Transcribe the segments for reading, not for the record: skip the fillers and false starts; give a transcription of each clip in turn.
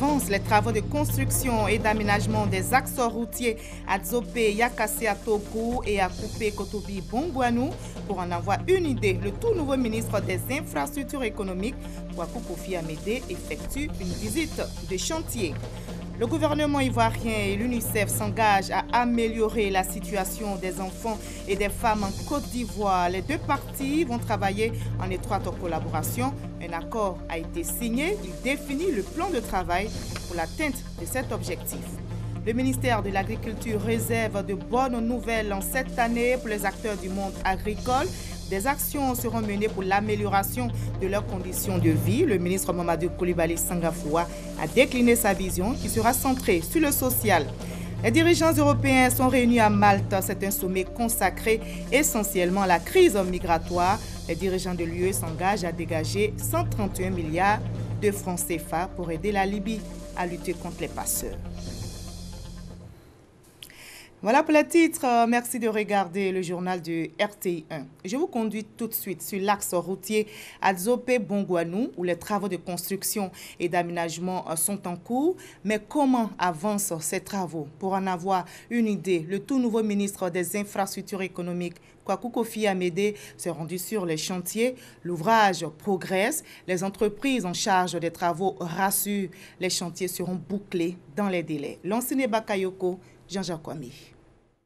avancent les travaux de construction et d'aménagement des axes routiers à Dzopé, Yakase à Tobrou et à Coupé, Kotobi, Bongouanou. Pour en avoir une idée, le tout nouveau ministre des Infrastructures économiques, Kwaku Kofi Amédé, effectue une visite de chantier. Le gouvernement ivoirien et l'UNICEF s'engagent à améliorer la situation des enfants et des femmes en Côte d'Ivoire. Les deux parties vont travailler en étroite collaboration. Un accord a été signé. Il définit le plan de travail pour l'atteinte de cet objectif. Le ministère de l'Agriculture réserve de bonnes nouvelles en cette année pour les acteurs du monde agricole. Des actions seront menées pour l'amélioration de leurs conditions de vie. Le ministre Mamadou Coulibaly Sangafoua a décliné sa vision qui sera centrée sur le social. Les dirigeants européens sont réunis à Malte. C'est un sommet consacré essentiellement à la crise migratoire. Les dirigeants de l'UE s'engagent à dégager 131 milliards de francs CFA pour aider la Libye à lutter contre les passeurs. Voilà pour les titres. Merci de regarder le journal de RTI 1. Je vous conduis tout de suite sur l'axe routier à Dzopé-Bongouanou où les travaux de construction et d'aménagement sont en cours. Mais comment avancent ces travaux? Pour en avoir une idée, le tout nouveau ministre des Infrastructures économiques, Kwaku Kofi Amédé, s'est rendu sur les chantiers. L'ouvrage progresse. Les entreprises en charge des travaux rassurent. Les chantiers seront bouclés dans les délais. L'enseigne Bakayoko, Jean-Jacques Kwame.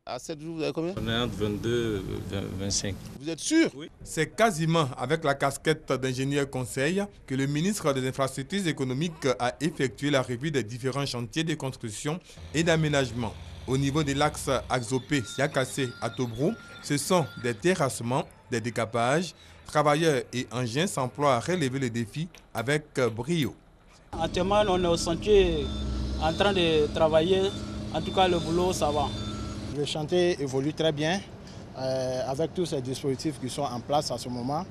À 7 jours, vous avez combien? On est entre 22 et 25. Vous êtes sûr? Oui. C'est quasiment avec la casquette d'ingénieur conseil que le ministre des Infrastructures économiques a effectué la revue des différents chantiers de construction et d'aménagement. Au niveau de l'axe Axopé, Yakase à Tobrou, ce sont des terrassements, des décapages. Travailleurs et engins s'emploient à relever les défis avec brio. Actuellement, on est au chantier en train de travailler. En tout cas, le boulot, ça va. Le chantier évolue très bien avec tous ces dispositifs qui sont en place à ce moment.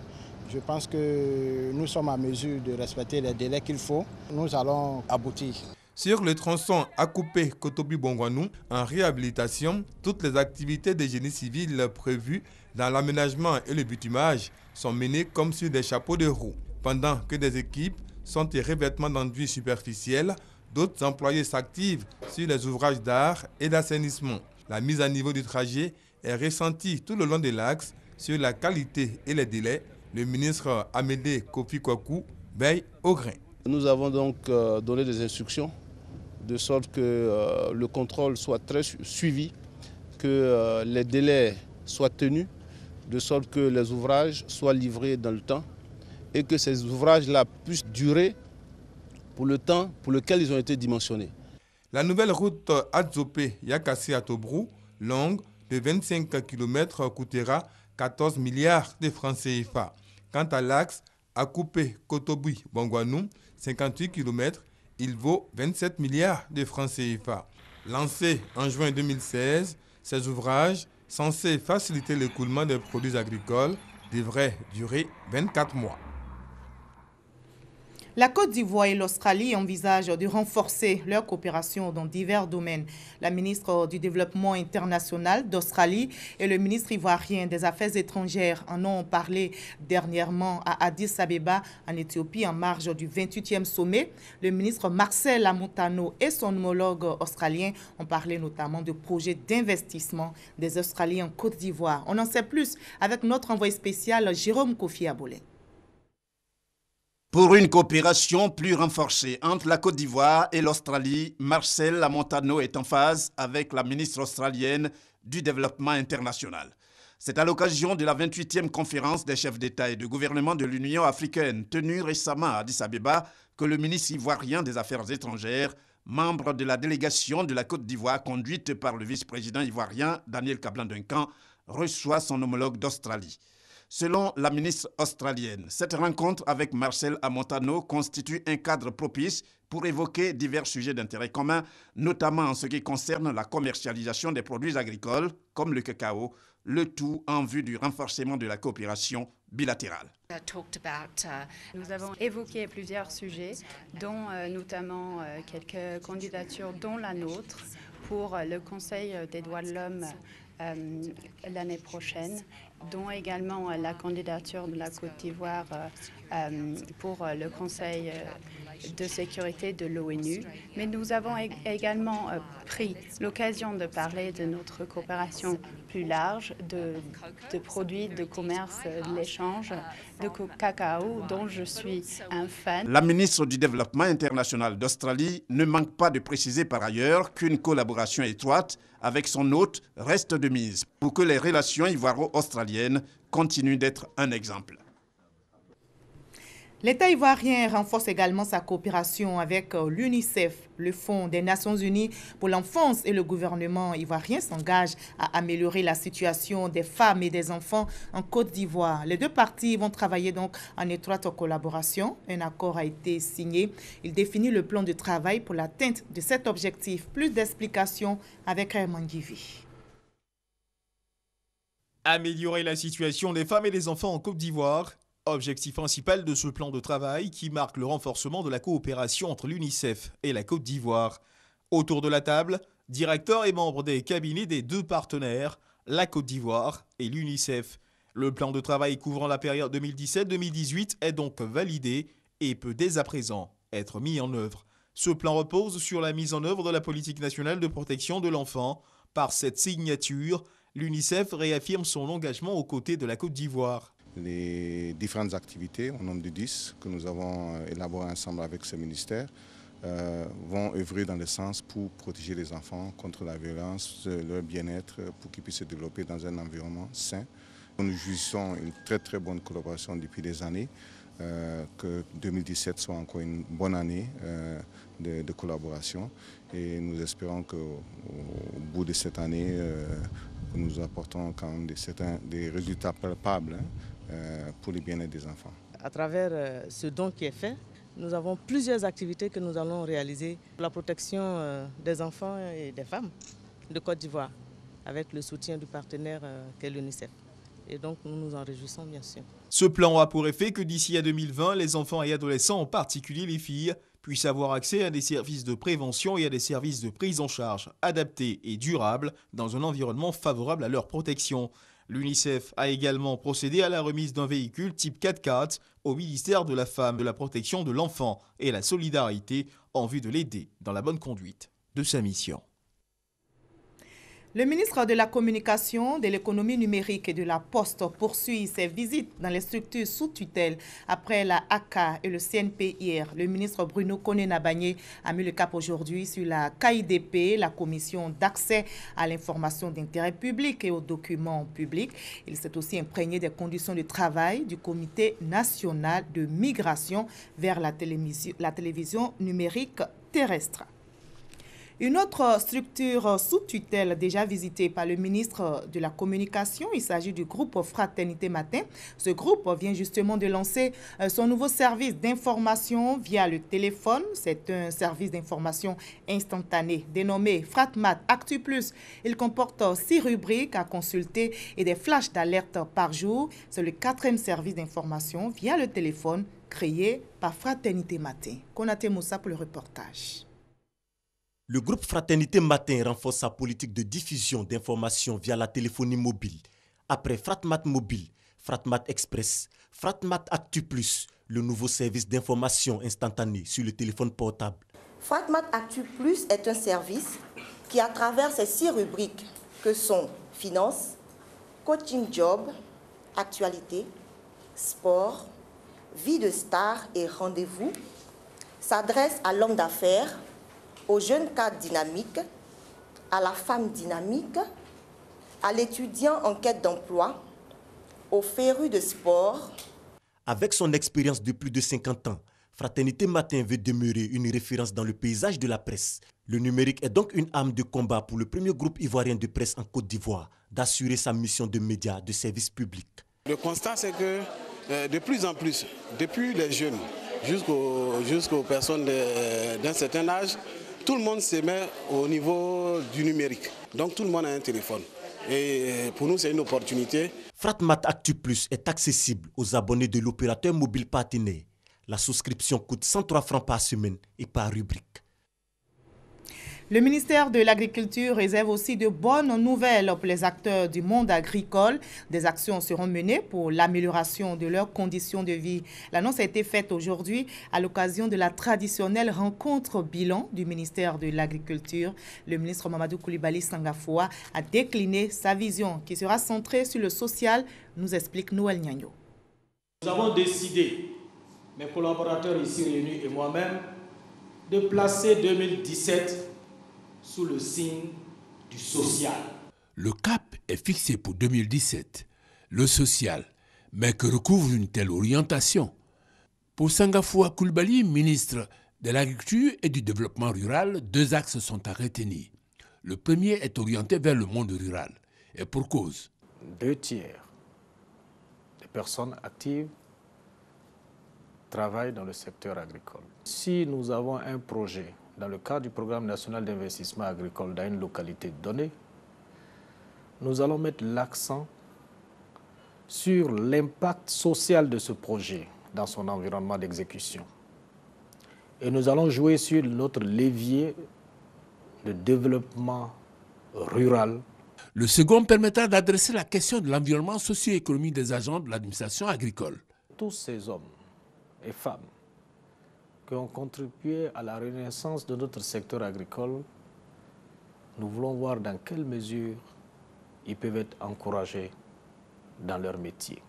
Je pense que nous sommes à mesure de respecter les délais qu'il faut. Nous allons aboutir. Sur le tronçon Akupé Kotobi Bongouanou, en réhabilitation, toutes les activités de génie civil prévues dans l'aménagement et le bitumage sont menées comme sur des chapeaux de roue. Pendant que des équipes sont des revêtements d'enduit superficiels, d'autres employés s'activent sur les ouvrages d'art et d'assainissement. La mise à niveau du trajet est ressentie tout le long de l'axe sur la qualité et les délais. Le ministre Amédé Kofi Kwaku veille au grain. Nous avons donc donné des instructions de sorte que le contrôle soit très suivi, que les délais soient tenus, de sorte que les ouvrages soient livrés dans le temps et que ces ouvrages-là puissent durer pour le temps pour lequel ils ont été dimensionnés. La nouvelle route Adzopé-Yakase à Tobrou, longue de 25 km, coûtera 14 milliards de francs CFA. Quant à l'axe Akupé-Kotobi-Bongouanou, 58 km, il vaut 27 milliards de francs CFA. Lancé en juin 2016, ces ouvrages, censés faciliter l'écoulement des produits agricoles, devraient durer 24 mois. La Côte d'Ivoire et l'Australie envisagent de renforcer leur coopération dans divers domaines. La ministre du Développement international d'Australie et le ministre ivoirien des Affaires étrangères en ont parlé dernièrement à Addis Abeba, en Éthiopie, en marge du 28e sommet. Le ministre Marcel Amontano et son homologue australien ont parlé notamment de projets d'investissement des Australiens en Côte d'Ivoire. On en sait plus avec notre envoyé spécial Jérôme Kofi Abolé. Pour une coopération plus renforcée entre la Côte d'Ivoire et l'Australie, Marcel Amontano est en phase avec la ministre australienne du Développement international. C'est à l'occasion de la 28e conférence des chefs d'État et de gouvernement de l'Union africaine tenue récemment à Addis Abeba que le ministre ivoirien des Affaires étrangères, membre de la délégation de la Côte d'Ivoire conduite par le vice-président ivoirien Daniel Kablan-Duncan, reçoit son homologue d'Australie. Selon la ministre australienne, cette rencontre avec Marcel Amontano constitue un cadre propice pour évoquer divers sujets d'intérêt commun, notamment en ce qui concerne la commercialisation des produits agricoles, comme le cacao, le tout en vue du renforcement de la coopération bilatérale. Nous avons évoqué plusieurs sujets, dont notamment quelques candidatures, dont la nôtre, pour le Conseil des droits de l'homme l'année prochaine, dont également la candidature de la Côte d'Ivoire pour le Conseil de sécurité de l'ONU, mais nous avons également pris l'occasion de parler de notre coopération plus large, de produits de commerce, de l'échange de cacao, dont je suis un fan. La ministre du Développement international d'Australie ne manque pas de préciser par ailleurs qu'une collaboration étroite avec son hôte reste de mise pour que les relations ivoiro-australiennes continuent d'être un exemple. L'État ivoirien renforce également sa coopération avec l'UNICEF, le Fonds des Nations Unies pour l'enfance, et le gouvernement ivoirien s'engage à améliorer la situation des femmes et des enfants en Côte d'Ivoire. Les deux parties vont travailler donc en étroite collaboration. Un accord a été signé. Il définit le plan de travail pour l'atteinte de cet objectif. Plus d'explications avec Raymond Guivi. Améliorer la situation des femmes et des enfants en Côte d'Ivoire. Objectif principal de ce plan de travail qui marque le renforcement de la coopération entre l'UNICEF et la Côte d'Ivoire. Autour de la table, directeurs et membres des cabinets des deux partenaires, la Côte d'Ivoire et l'UNICEF. Le plan de travail couvrant la période 2017-2018 est donc validé et peut dès à présent être mis en œuvre. Ce plan repose sur la mise en œuvre de la politique nationale de protection de l'enfant. Par cette signature, l'UNICEF réaffirme son engagement aux côtés de la Côte d'Ivoire. Les différentes activités, au nombre de 10, que nous avons élaborées ensemble avec ce ministère, vont œuvrer dans le sens pour protéger les enfants contre la violence, leur bien-être, pour qu'ils puissent se développer dans un environnement sain. Nous jouissons une très bonne collaboration depuis des années, que 2017 soit encore une bonne année de collaboration, et nous espérons qu'au bout de cette année, nous apportons quand même des résultats palpables pour le bien-être des enfants. À travers ce don qui est fait, nous avons plusieurs activités que nous allons réaliser pour la protection des enfants et des femmes de Côte d'Ivoire, avec le soutien du partenaire qu'est l'UNICEF. Et donc nous nous en réjouissons bien sûr. Ce plan a pour effet que d'ici à 2020, les enfants et adolescents, en particulier les filles, puissent avoir accès à des services de prévention et à des services de prise en charge adaptés et durables dans un environnement favorable à leur protection. L'UNICEF a également procédé à la remise d'un véhicule type 4x4 au ministère de la Femme, de la Protection de l'Enfant et la Solidarité en vue de l'aider dans la bonne conduite de sa mission. Le ministre de la Communication, de l'Économie numérique et de la Poste poursuit ses visites dans les structures sous tutelle après la ACA et le CNP hier. Le ministre Bruno Koné-Nabagné a mis le cap aujourd'hui sur la KIDP, la Commission d'accès à l'information d'intérêt public et aux documents publics. Il s'est aussi imprégné des conditions de travail du Comité national de migration vers la télévision numérique terrestre. Une autre structure sous tutelle déjà visitée par le ministre de la Communication, il s'agit du groupe Fraternité Matin. Ce groupe vient justement de lancer son nouveau service d'information via le téléphone. C'est un service d'information instantané dénommé Fratmat Actu Plus. Il comporte 6 rubriques à consulter et des flashs d'alerte par jour. C'est le 4e service d'information via le téléphone créé par Fraternité Matin. Konaté Moussa pour le reportage. Le groupe Fraternité Matin renforce sa politique de diffusion d'informations via la téléphonie mobile. Après Fratmat Mobile, Fratmat Express, Fratmat Actu Plus, le nouveau service d'information instantanée sur le téléphone portable. Fratmat Actu Plus est un service qui, à travers ses 6 rubriques que sont finance, coaching job, actualité, sport, vie de star et rendez-vous, s'adresse à l'homme d'affaires, aux jeunes cadres dynamiques, à la femme dynamique, à l'étudiant en quête d'emploi, aux férus de sport. Avec son expérience de plus de 50 ans, Fraternité Matin veut demeurer une référence dans le paysage de la presse. Le numérique est donc une arme de combat pour le premier groupe ivoirien de presse en Côte d'Ivoire d'assurer sa mission de média de service public. Le constat, c'est que de plus en plus, depuis les jeunes jusqu'aux personnes d'un certain âge, tout le monde se met au niveau du numérique. Donc tout le monde a un téléphone. Et pour nous, c'est une opportunité. Fratmat Actu Plus est accessible aux abonnés de l'opérateur mobile partenaire. La souscription coûte 103 francs par semaine et par rubrique. Le ministère de l'Agriculture réserve aussi de bonnes nouvelles pour les acteurs du monde agricole. Des actions seront menées pour l'amélioration de leurs conditions de vie. L'annonce a été faite aujourd'hui à l'occasion de la traditionnelle rencontre bilan du ministère de l'Agriculture. Le ministre Mamadou Coulibaly Sangafoua a décliné sa vision qui sera centrée sur le social, nous explique Noël Nyagno. Nous avons décidé, mes collaborateurs ici réunis et moi-même, de placer 2017 sous le signe du social. Le cap est fixé pour 2017, le social, mais que recouvre une telle orientation? Pour Sangafoua Coulibaly, ministre de l'Agriculture et du Développement rural, 2 axes sont à retenir. Le premier est orienté vers le monde rural, et pour cause. 2 tiers des personnes actives travaillent dans le secteur agricole. Si nous avons un projet dans le cadre du programme national d'investissement agricole dans une localité donnée, nous allons mettre l'accent sur l'impact social de ce projet dans son environnement d'exécution. Et nous allons jouer sur notre levier de développement rural. Le second permettra d'adresser la question de l'environnement socio-économique des agents de l'administration agricole. Tous ces hommes et femmes qui ont contribué à la renaissance de notre secteur agricole, nous voulons voir dans quelle mesure ils peuvent être encouragés dans leur métier.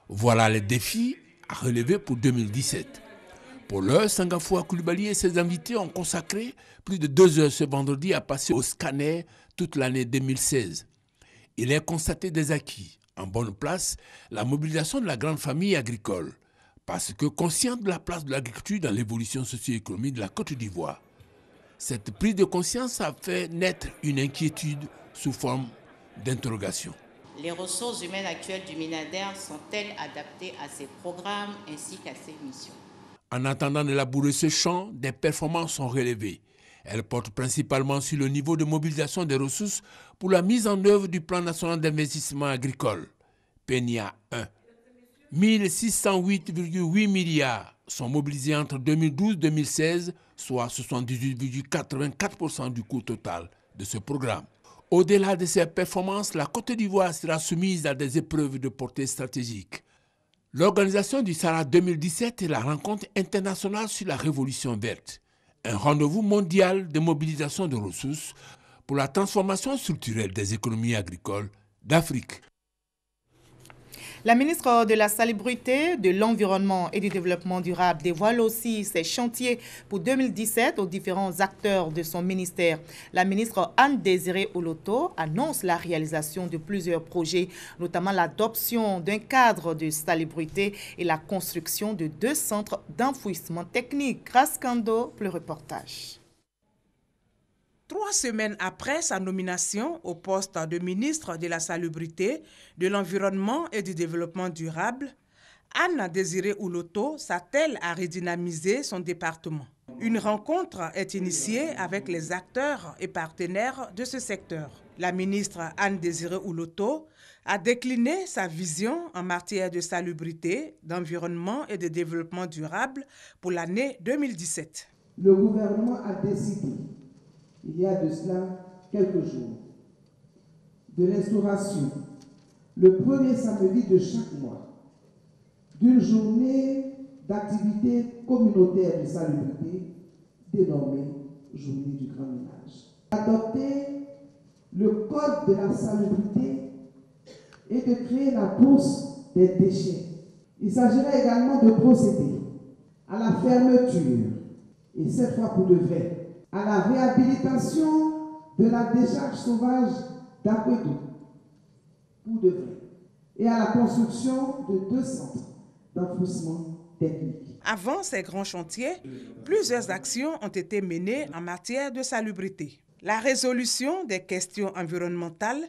Voilà les défis à relever pour 2017. Pour l'heure, Sangafoua Coulibaly et ses invités ont consacré plus de 2 heures ce vendredi à passer au scanner toute l'année 2016. Il est constaté des acquis. En bonne place, la mobilisation de la grande famille agricole, parce que conscient de la place de l'agriculture dans l'évolution socio-économique de la Côte d'Ivoire. Cette prise de conscience a fait naître une inquiétude sous forme d'interrogation. Les ressources humaines actuelles du MINADER sont-elles adaptées à ces programmes ainsi qu'à ces missions? En attendant d'élaborer ce champ, des performances sont relevées. Elles portent principalement sur le niveau de mobilisation des ressources pour la mise en œuvre du plan national d'investissement agricole, PNIA 1. 1608,8 milliards sont mobilisés entre 2012 et 2016, soit 78,84% du coût total de ce programme. Au-delà de ces performances, la Côte d'Ivoire sera soumise à des épreuves de portée stratégique. L'organisation du Sahara 2017 est la rencontre internationale sur la révolution verte, un rendez-vous mondial de mobilisation de ressources pour la transformation structurelle des économies agricoles d'Afrique. La ministre de la Salubrité, de l'Environnement et du Développement durable dévoile aussi ses chantiers pour 2017 aux différents acteurs de son ministère. La ministre Anne-Désirée Oloto annonce la réalisation de plusieurs projets, notamment l'adoption d'un cadre de salubrité et la construction de 2 centres d'enfouissement technique. Grâce Kando pour le reportage. 3 semaines après sa nomination au poste de ministre de la Salubrité, de l'Environnement et du Développement durable, Anne-Désirée Oloto s'attelle à redynamiser son département. Une rencontre est initiée avec les acteurs et partenaires de ce secteur. La ministre Anne-Désirée Oloto a décliné sa vision en matière de salubrité, d'environnement et de développement durable pour l'année 2017. Le gouvernement a décidé il y a de cela quelques jours, de l'instauration, le premier samedi de chaque mois, d'une journée d'activité communautaire de salubrité dénommée Journée du Grand Ménage. Adopter le code de la salubrité et de créer la bourse des déchets. Il s'agira également de procéder à la fermeture, et cette fois pour de vrai, à la réhabilitation de la décharge sauvage d'Aquedoux, pour de vrai, et à la construction de 2 centres d'enfouissement technique. Avant ces grands chantiers, plusieurs actions ont été menées en matière de salubrité. La résolution des questions environnementales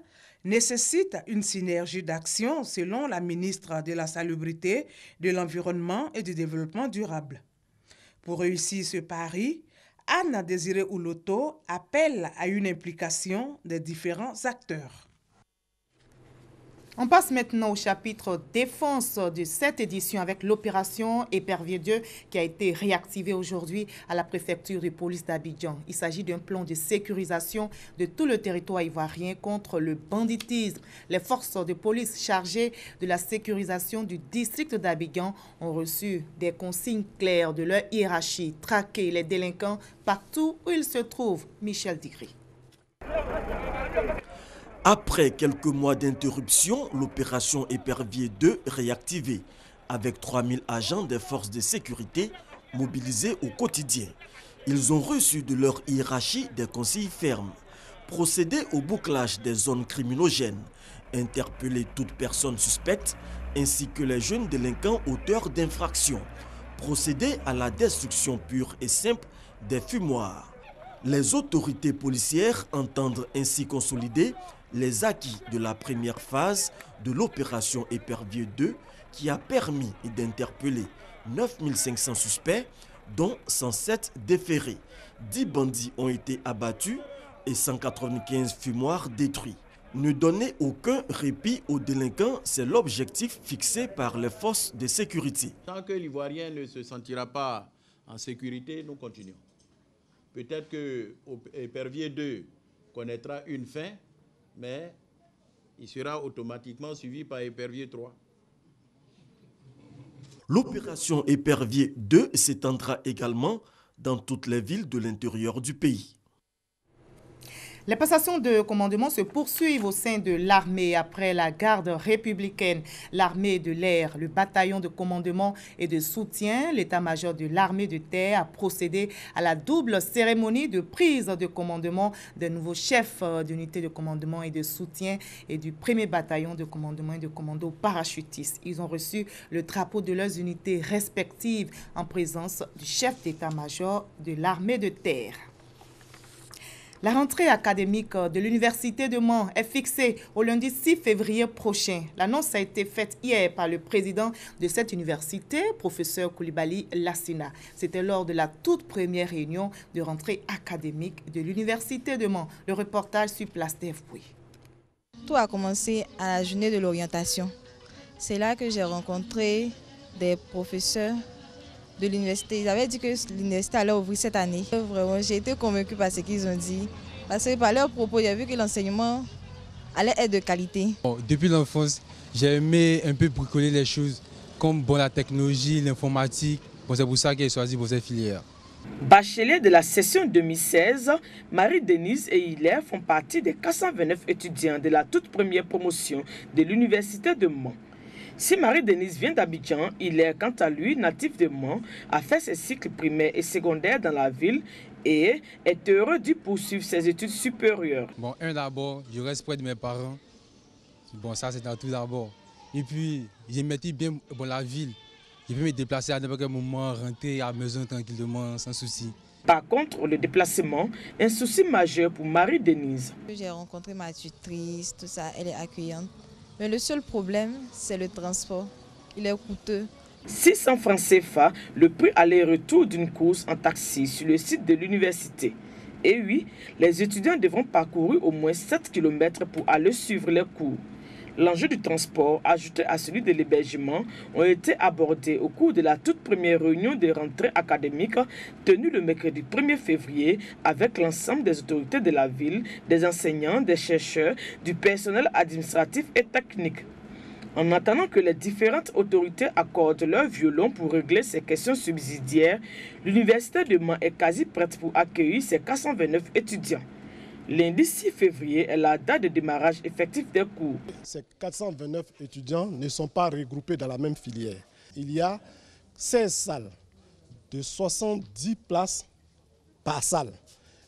nécessite une synergie d'action selon la ministre de la Salubrité, de l'Environnement et du Développement durable. Pour réussir ce pari, Anne-Désirée Oloto appelle à une implication des différents acteurs. On passe maintenant au chapitre défense de cette édition avec l'opération Épervier 2 qui a été réactivée aujourd'hui à la préfecture de police d'Abidjan. Il s'agit d'un plan de sécurisation de tout le territoire ivoirien contre le banditisme. Les forces de police chargées de la sécurisation du district d'Abidjan ont reçu des consignes claires de leur hiérarchie, traquer les délinquants partout où ils se trouvent. Michel Digri. Après quelques mois d'interruption, l'opération Épervier 2 réactivée, avec 3000 agents des forces de sécurité mobilisés au quotidien. Ils ont reçu de leur hiérarchie des consignes fermes. Procéder au bouclage des zones criminogènes, interpeller toute personne suspecte, ainsi que les jeunes délinquants auteurs d'infractions. Procéder à la destruction pure et simple des fumoirs. Les autorités policières entendent ainsi consolider les acquis de la première phase de l'opération Épervier 2 qui a permis d'interpeller 9500 suspects, dont 107 déférés. 10 bandits ont été abattus et 195 fumoirs détruits. Ne donner aucun répit aux délinquants, c'est l'objectif fixé par les forces de sécurité. Tant que l'Ivoirien ne se sentira pas en sécurité, nous continuons. Peut-être que Épervier 2 connaîtra une fin, mais il sera automatiquement suivi par Épervier 3. L'opération Épervier 2 s'étendra également dans toutes les villes de l'intérieur du pays. Les passations de commandement se poursuivent au sein de l'armée après la garde républicaine, l'armée de l'air, le bataillon de commandement et de soutien. L'état-major de l'armée de terre a procédé à la double cérémonie de prise de commandement des nouveaux chefs d'unité de commandement et de soutien et du premier bataillon de commandement et de commando parachutistes. Ils ont reçu le drapeau de leurs unités respectives en présence du chef d'état-major de l'armée de terre. La rentrée académique de l'Université de Mans est fixée au lundi 6 février prochain. L'annonce a été faite hier par le président de cette université, professeur Coulibaly Lassina. C'était lors de la toute première réunion de rentrée académique de l'Université de Mans. Le reportage sur Place d'Evbouy. Tout a commencé à la journée de l'orientation. C'est là que j'ai rencontré des professeurs de l'université. Ils avaient dit que l'université allait ouvrir cette année. Vraiment, j'ai été convaincue par ce qu'ils ont dit. Parce que par leurs propos, j'ai vu que l'enseignement allait être de qualité. Depuis l'enfance, j'ai aimé un peu bricoler les choses, comme la technologie, l'informatique. C'est pour ça que j'ai choisi pour cette filière. Bachelier de la session 2016, Marie-Denise et Hilaire font partie des 429 étudiants de la toute première promotion de l'université de Mans. Si Marie-Denise vient d'Abidjan, Hilaire, quant à lui, natif de Mans, a fait ses cycles primaires et secondaires dans la ville et est heureux d'y poursuivre ses études supérieures. Bon, d'abord, je reste près de mes parents. Bon, ça c'est tout d'abord. Et puis, je m'étais bien la ville. Je peux me déplacer à n'importe quel moment, rentrer à la maison tranquillement, sans souci. Par contre, le déplacement est un souci majeur pour Marie-Denise. J'ai rencontré ma tutrice, tout ça, elle est accueillante. Mais le seul problème, c'est le transport. Il est coûteux. 600 francs CFA, le prix aller-retour d'une course en taxi sur le site de l'université. Et oui, les étudiants devront parcourir au moins 7 km pour aller suivre les cours. L'enjeu du transport, ajouté à celui de l'hébergement, ont été abordés au cours de la toute première réunion de rentrée académique tenue le mercredi 1er février avec l'ensemble des autorités de la ville, des enseignants, des chercheurs, du personnel administratif et technique. En attendant que les différentes autorités accordent leur violon pour régler ces questions subsidiaires, l'Université de Mans est quasi prête pour accueillir ses 429 étudiants. Lundi 6 février est la date de démarrage effectif des cours. Ces 429 étudiants ne sont pas regroupés dans la même filière. Il y a 16 salles de 70 places par salle.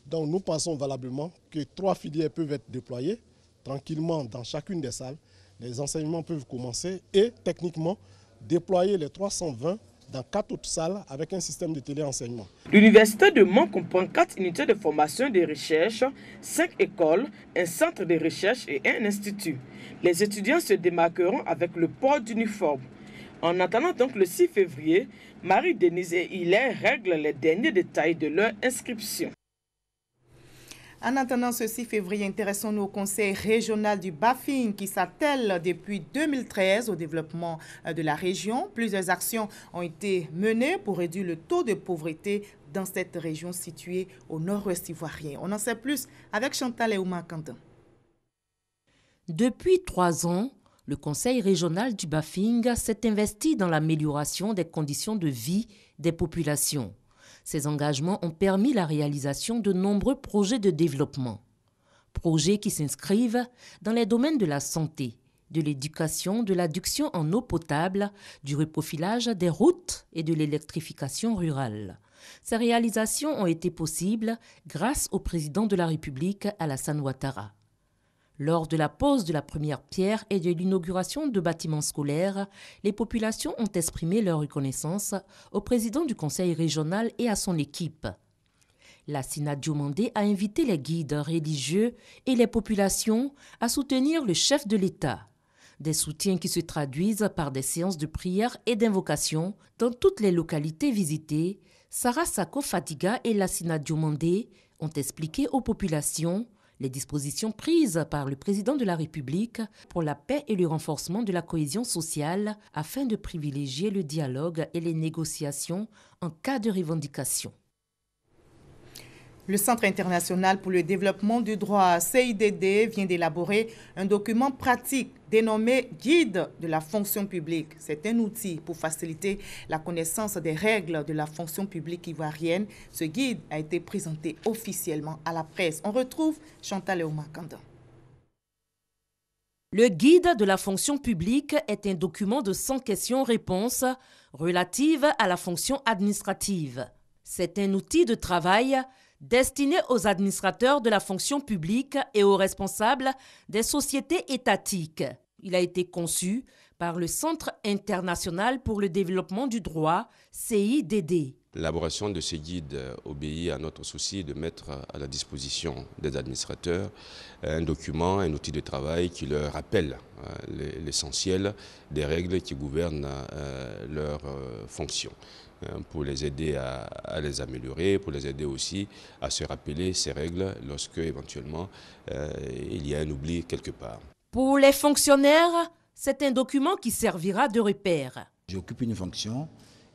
Donc nous pensons valablement que 3 filières peuvent être déployées tranquillement dans chacune des salles. Les enseignements peuvent commencer et techniquement déployer les 320 dans 4 autres salles avec un système de téléenseignement. L'Université de Mans comprend 4 unités de formation et de recherche, 5 écoles, un centre de recherche et un institut. Les étudiants se démarqueront avec le port d'uniforme. En attendant donc le 6 février, Marie-Denise et Hilaire règlent les derniers détails de leur inscription. En attendant ce 6 février, intéressons-nous au Conseil régional du Bafing qui s'attelle depuis 2013 au développement de la région. Plusieurs actions ont été menées pour réduire le taux de pauvreté dans cette région située au nord-ouest ivoirien. On en sait plus avec Chantal et Oumar Kandan. Depuis 3 ans, le Conseil régional du Bafing s'est investi dans l'amélioration des conditions de vie des populations. Ces engagements ont permis la réalisation de nombreux projets de développement. Projets qui s'inscrivent dans les domaines de la santé, de l'éducation, de l'adduction en eau potable, du reprofilage des routes et de l'électrification rurale. Ces réalisations ont été possibles grâce au président de la République, Alassane Ouattara. Lors de la pose de la première pierre et de l'inauguration de bâtiments scolaires, les populations ont exprimé leur reconnaissance au président du conseil régional et à son équipe. Lassina Diomandé a invité les guides religieux et les populations à soutenir le chef de l'État. Des soutiens qui se traduisent par des séances de prière et d'invocation dans toutes les localités visitées. Sarah Sako Fatiga et Lassina Diomandé ont expliqué aux populations les dispositions prises par le président de la République pour la paix et le renforcement de la cohésion sociale afin de privilégier le dialogue et les négociations en cas de revendication. Le Centre international pour le développement du droit, CIDD, vient d'élaborer un document pratique dénommé « Guide de la fonction publique ». C'est un outil pour faciliter la connaissance des règles de la fonction publique ivoirienne. Ce guide a été présenté officiellement à la presse. On retrouve Chantal et Oumar Kandan. Le Guide de la fonction publique est un document de 100 questions-réponses relatives à la fonction administrative. C'est un outil de travail destiné aux administrateurs de la fonction publique et aux responsables des sociétés étatiques. Il a été conçu par le Centre international pour le développement du droit, CIDD. L'élaboration de ce guide obéit à notre souci de mettre à la disposition des administrateurs un document, un outil de travail qui leur rappelle l'essentiel des règles qui gouvernent leurs fonctions, pour les aider à les améliorer, pour les aider aussi à se rappeler ces règles lorsque éventuellement il y a un oubli quelque part. Pour les fonctionnaires, c'est un document qui servira de repère. J'occupe une fonction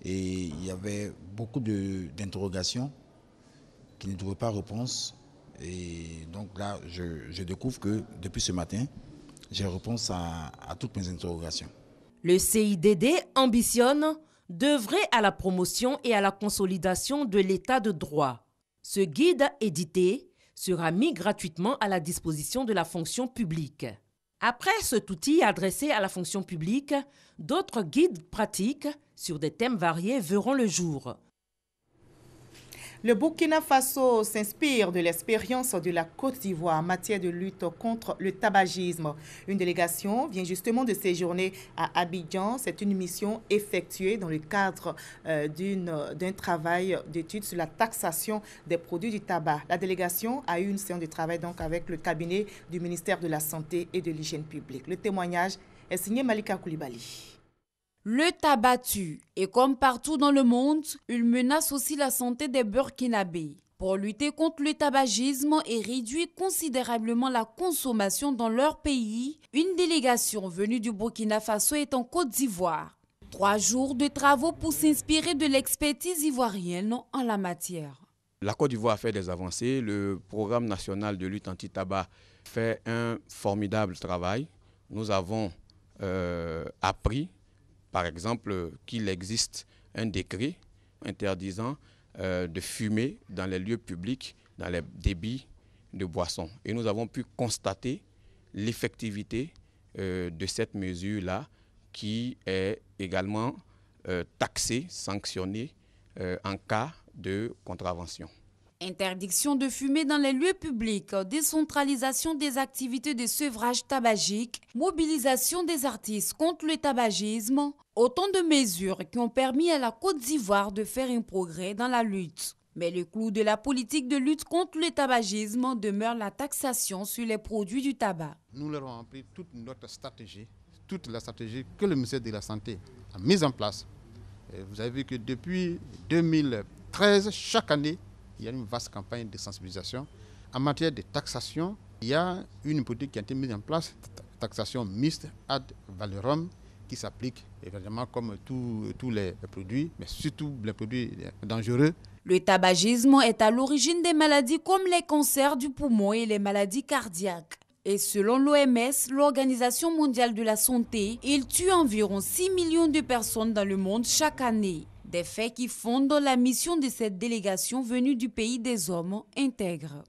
et il y avait beaucoup d'interrogations qui ne trouvaient pas réponse. Et donc là, je découvre que depuis ce matin, j'ai réponse à toutes mes interrogations. Le CIDD ambitionne d'œuvrer à la promotion et à la consolidation de l'état de droit. Ce guide édité sera mis gratuitement à la disposition de la fonction publique. Après cet outil adressé à la fonction publique, d'autres guides pratiques sur des thèmes variés verront le jour. Le Burkina Faso s'inspire de l'expérience de la Côte d'Ivoire en matière de lutte contre le tabagisme. Une délégation vient justement de séjourner à Abidjan. C'est une mission effectuée dans le cadre d'un travail d'étude sur la taxation des produits du tabac. La délégation a eu une séance de travail donc avec le cabinet du ministère de la Santé et de l'Hygiène publique. Le témoignage est signé Malika Koulibaly. Le tabac tue et comme partout dans le monde, il menace aussi la santé des Burkinabés. Pour lutter contre le tabagisme et réduire considérablement la consommation dans leur pays, une délégation venue du Burkina Faso est en Côte d'Ivoire. 3 jours de travaux pour s'inspirer de l'expertise ivoirienne en la matière. La Côte d'Ivoire fait des avancées. Le programme national de lutte anti-tabac fait un formidable travail. Nous avons appris, par exemple, qu'il existe un décret interdisant de fumer dans les lieux publics, dans les débits de boissons. Et nous avons pu constater l'effectivité de cette mesure-là qui est également taxée, sanctionnée en cas de contravention. Interdiction de fumer dans les lieux publics, décentralisation des activités de sevrage tabagique, mobilisation des artistes contre le tabagisme, autant de mesures qui ont permis à la Côte d'Ivoire de faire un progrès dans la lutte. Mais le clou de la politique de lutte contre le tabagisme demeure la taxation sur les produits du tabac. Nous leur avons appris toute notre stratégie, toute la stratégie que le ministère de la Santé a mise en place. Et vous avez vu que depuis 2013, chaque année, il y a une vaste campagne de sensibilisation En matière de taxation, il y a une politique qui a été mise en place, taxation mixte ad valorem, qui s'applique évidemment comme tous les produits, mais surtout les produits dangereux. Le tabagisme est à l'origine des maladies comme les cancers du poumon et les maladies cardiaques. Et selon l'OMS, l'Organisation mondiale de la santé, il tue environ 6 millions de personnes dans le monde chaque année. Des faits qui fondent la mission de cette délégation venue du pays des hommes intègres.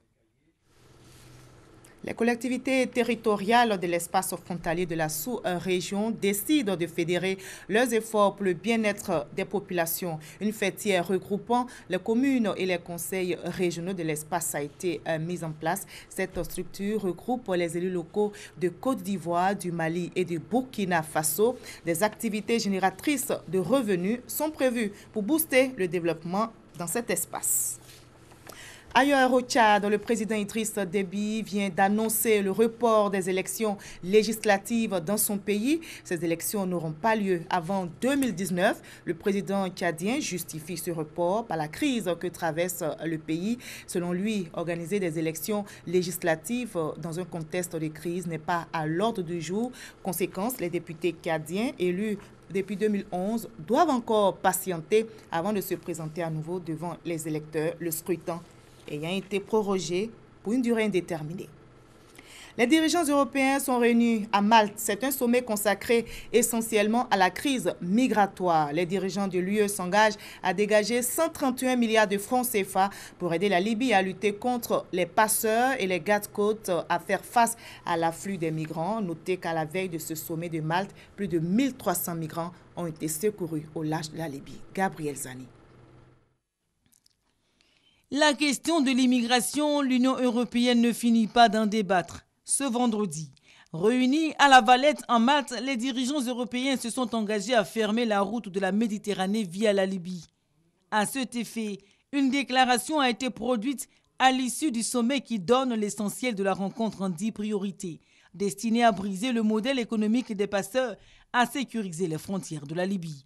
Les collectivités territoriales de l'espace frontalier de la sous-région décident de fédérer leurs efforts pour le bien-être des populations. Une fêtière regroupant les communes et les conseils régionaux de l'espace a été mise en place. Cette structure regroupe les élus locaux de Côte d'Ivoire, du Mali et du Burkina Faso. Des activités génératrices de revenus sont prévues pour booster le développement dans cet espace. Ailleurs au Tchad, le président Idriss Déby vient d'annoncer le report des élections législatives dans son pays. Ces élections n'auront pas lieu avant 2019. Le président tchadien justifie ce report par la crise que traverse le pays. Selon lui, organiser des élections législatives dans un contexte de crise n'est pas à l'ordre du jour. Conséquence, les députés tchadiens élus depuis 2011 doivent encore patienter avant de se présenter à nouveau devant les électeurs. Le scrutin ayant été prorogé pour une durée indéterminée. Les dirigeants européens sont réunis à Malte. C'est un sommet consacré essentiellement à la crise migratoire. Les dirigeants de l'UE s'engagent à dégager 131 milliards de francs CFA pour aider la Libye à lutter contre les passeurs et les gardes-côtes à faire face à l'afflux des migrants. Notez qu'à la veille de ce sommet de Malte, plus de 1300 migrants ont été secourus au large de la Libye. Gabriel Zani. La question de l'immigration, l'Union européenne ne finit pas d'en débattre. Ce vendredi, réunis à La Valette en Malte, les dirigeants européens se sont engagés à fermer la route de la Méditerranée via la Libye. À cet effet, une déclaration a été produite à l'issue du sommet qui donne l'essentiel de la rencontre en 10 priorités, destinées à briser le modèle économique des passeurs, à sécuriser les frontières de la Libye.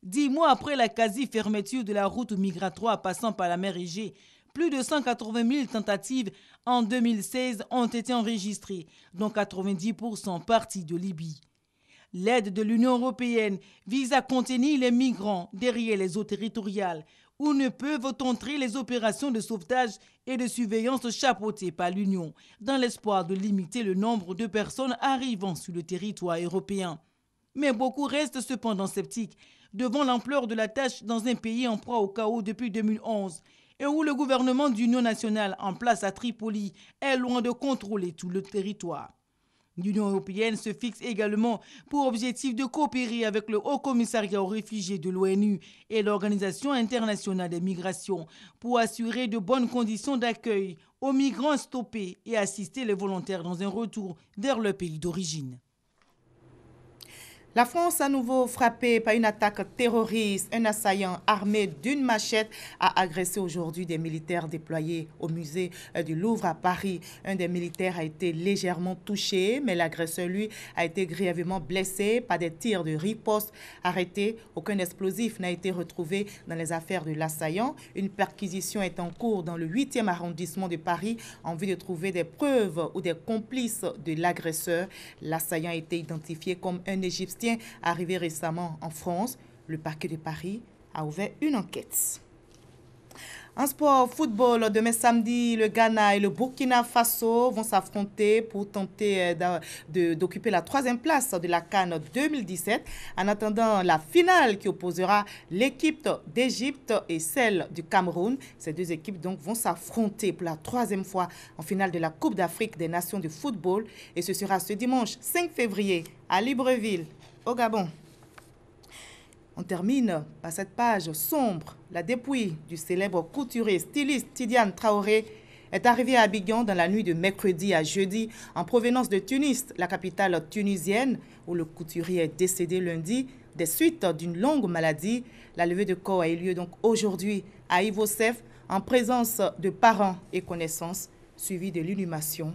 10 mois après la quasi-fermeture de la route migratoire passant par la mer Égée, plus de 180 000 tentatives en 2016 ont été enregistrées, dont 90% partis de Libye. L'aide de l'Union européenne vise à contenir les migrants derrière les eaux territoriales, où ne peuvent entrer les opérations de sauvetage et de surveillance chapeautées par l'Union, dans l'espoir de limiter le nombre de personnes arrivant sur le territoire européen. Mais beaucoup restent cependant sceptiques devant l'ampleur de la tâche dans un pays en proie au chaos depuis 2011 et où le gouvernement d'union nationale en place à Tripoli est loin de contrôler tout le territoire. L'Union européenne se fixe également pour objectif de coopérer avec le Haut Commissariat aux réfugiés de l'ONU et l'Organisation internationale des migrations pour assurer de bonnes conditions d'accueil aux migrants stoppés et assister les volontaires dans un retour vers leur pays d'origine. La France à nouveau frappée par une attaque terroriste. Un assaillant armé d'une machette a agressé aujourd'hui des militaires déployés au musée du Louvre à Paris. Un des militaires a été légèrement touché, mais l'agresseur, lui, a été grièvement blessé par des tirs de riposte. Arrêté, aucun explosif n'a été retrouvé dans les affaires de l'assaillant. Une perquisition est en cours dans le 8e arrondissement de Paris en vue de trouver des preuves ou des complices de l'agresseur. L'assaillant a été identifié comme un Égyptien arrivé récemment en France. Le parquet de Paris a ouvert une enquête. En sport, football, demain samedi, le Ghana et le Burkina Faso vont s'affronter pour tenter d'occuper la 3e place de la CAN 2017. En attendant la finale qui opposera l'équipe d'Égypte et celle du Cameroun, ces deux équipes donc vont s'affronter pour la 3e fois en finale de la Coupe d'Afrique des Nations de football. Et ce sera ce dimanche 5 février à Libreville, au Gabon. On termine par cette page sombre. La dépouille du célèbre couturier styliste Tidiane Traoré est arrivée à Abidjan dans la nuit de mercredi à jeudi en provenance de Tunis, la capitale tunisienne, où le couturier est décédé lundi des suites d'une longue maladie. La levée de corps a eu lieu donc aujourd'hui à Ivosef en présence de parents et connaissances, suivie de l'inhumation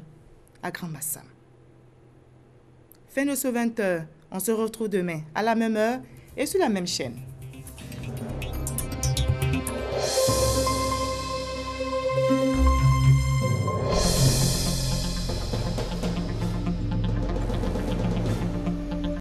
à Grand Bassam. Fin de ce 20h. On se retrouve demain à la même heure et sur la même chaîne.